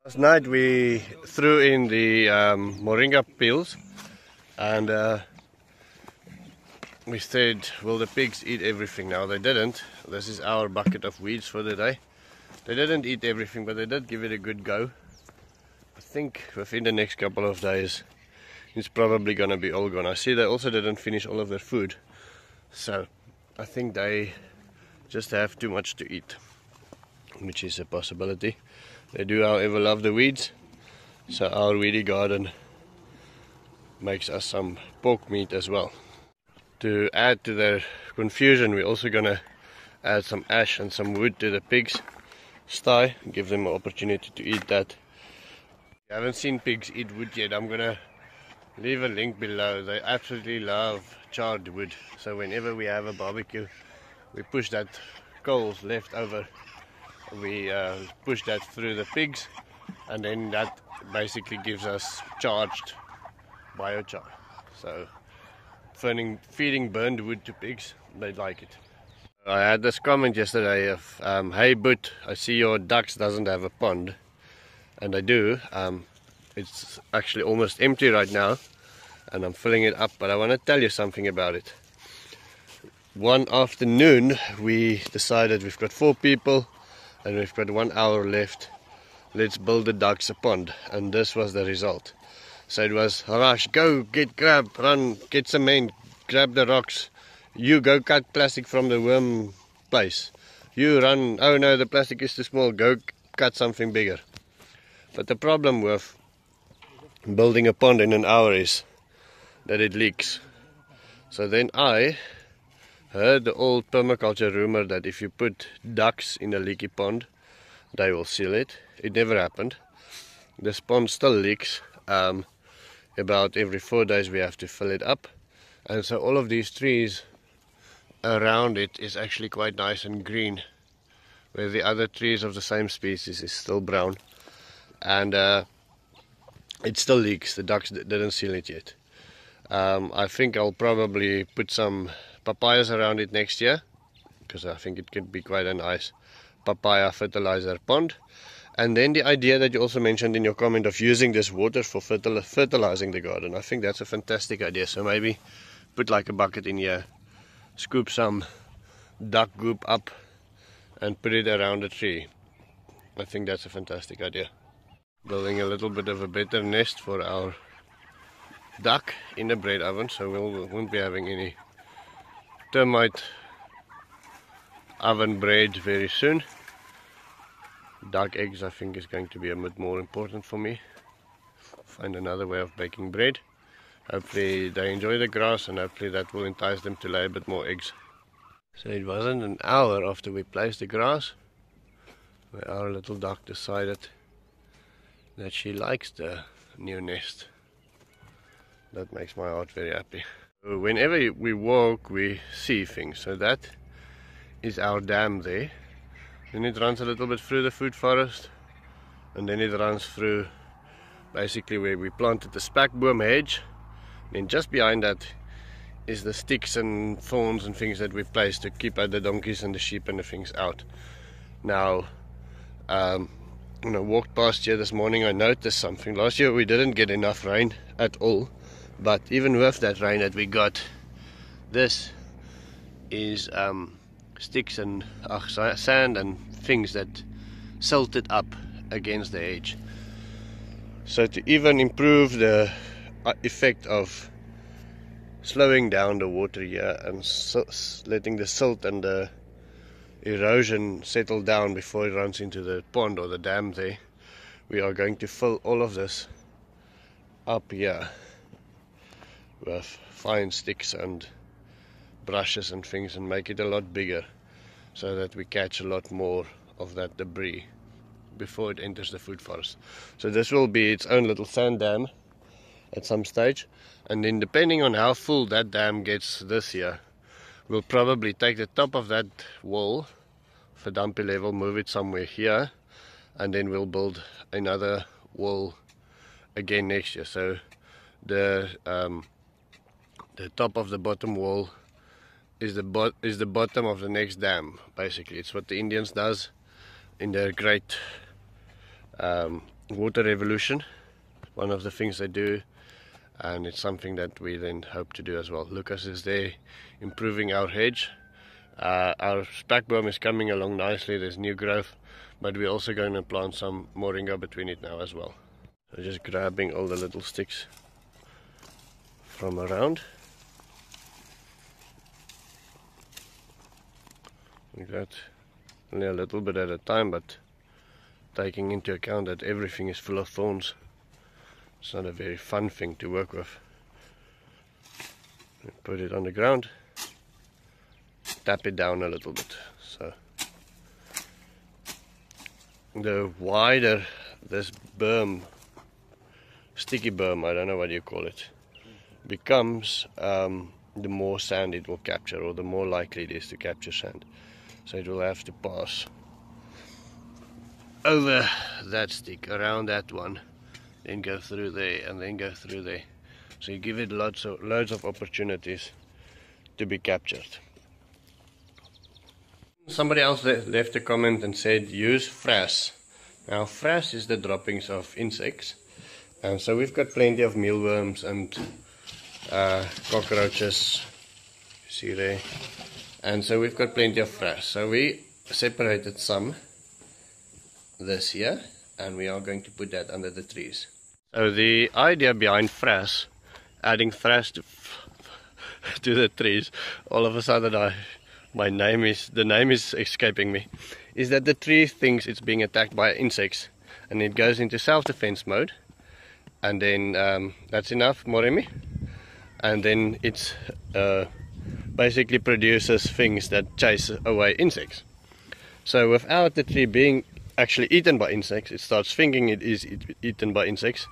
Last night we threw in the moringa peels and we said, will the pigs eat everything? Now they didn't. This is our bucket of weeds for the day. They didn't eat everything, but they did give it a good go. I think within the next couple of days it's probably gonna be all gone. I see they also didn't finish all of their food, so I think they just have too much to eat, which is a possibility. They do, however, love the weeds, so our weedy garden makes us some pork meat as well. To add to their confusion, we're also gonna add some ash and some wood to the pigs' sty, give them an opportunity to eat that. If you haven't seen pigs eat wood yet, I'm gonna leave a link below. They absolutely love charred wood, so whenever we have a barbecue, we push that coals left over, we push that through the pigs, and then that basically gives us charged biochar. So feeding burned wood to pigs, they like it. I had this comment yesterday of, hey Boot, I see your ducks doesn't have a pond, and I do. It's actually almost empty right now and I'm filling it up, but I want to tell you something about it. One afternoon we decided we've got 4 people and we've got 1 hour left. Let's build the ducks a pond, and this was the result. So it was, Harash, go, grab, run, get cement, grab the rocks. You go cut plastic from the worm place. You run, oh no, the plastic is too small, go cut something bigger. But the problem with building a pond in an hour is that it leaks. So then I heard the old permaculture rumor that if you put ducks in a leaky pond, they will seal it. It never happened. This pond still leaks. About every 4 days we have to fill it up. And so all of these trees around it is actually quite nice and green, where the other trees of the same species is still brown. And it still leaks. The ducks didn't seal it yet. I think I'll probably put some papayas around it next year, because I think it could be quite a nice papaya fertilizer pond. And then the idea that you also mentioned in your comment of using this water for fertilizing the garden, I think that's a fantastic idea. So maybe put like a bucket in here, scoop some duck goop up and put it around the tree. I think that's a fantastic idea. Building a little bit of a better nest for our duck in the bread oven, so we won't be having any termite oven bread very soon. Duck eggs I think is going to be a bit more important for me. Find another way of baking bread. Hopefully they enjoy the grass, and hopefully that will entice them to lay a bit more eggs. So it wasn't an hour after we placed the grass where our little duck decided that she likes the new nest. That makes my heart very happy. Whenever we walk we see things. So that is our dam there. Then it runs a little bit through the food forest, and then it runs through basically where we planted the spekboom hedge. Then just behind that is the sticks and thorns and things that we placed to keep the donkeys and the sheep and the things out. Now, when I walked past here this morning, I noticed something. Last year we didn't get enough rain at all, but even with that rain that we got, this is sticks and sand and things that silted up against the edge. So to even improve the effect of slowing down the water here and letting the silt and the erosion settle down before it runs into the pond or the dam there, we are going to fill all of this up here with fine sticks and brushes and things, and make it a lot bigger so that we catch a lot more of that debris before it enters the food forest. So this will be its own little sand dam at some stage, and then depending on how full that dam gets this year, we'll probably take the top of that wall for dumpy level, move it somewhere here, and then we'll build another wall again next year. So the top of the bottom wall is the bottom of the next dam. Basically, it's what the Indians does in their great water revolution, one of the things they do, and it's something that we then hope to do as well. Lucas is there improving our hedge. Our spackboom is coming along nicely, there's new growth, but we're also going to plant some moringa between it now as well. So just grabbing all the little sticks from around, like that, only a little bit at a time, but taking into account that everything is full of thorns, it's not a very fun thing to work with. Put it on the ground, tap it down a little bit. So the wider this berm, sticky berm, I don't know what you call it, becomes, the more sand it will capture, or the more likely it is to capture sand. So it will have to pass over that stick, around that one, then go through there, and then go through there. So you give it loads of opportunities to be captured. Somebody else left a comment and said use frass. Now frass is the droppings of insects, and so we've got plenty of mealworms and cockroaches, you see there, and so we've got plenty of frass. So we separated some this here, and we are going to put that under the trees. So the idea behind frass, adding frass to the trees, all of a sudden the name is escaping me, is that the tree thinks it's being attacked by insects, and it goes into self-defense mode, and then that's enough, Moremi, and then it's basically produces things that chase away insects. So without the tree being actually eaten by insects, it starts thinking it is eaten by insects,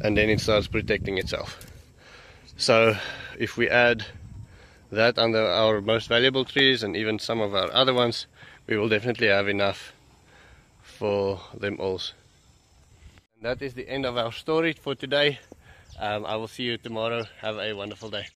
and then it starts protecting itself. So if we add that under our most valuable trees, and even some of our other ones, we will definitely have enough for them all. And that is the end of our story for today. I will see you tomorrow. Have a wonderful day.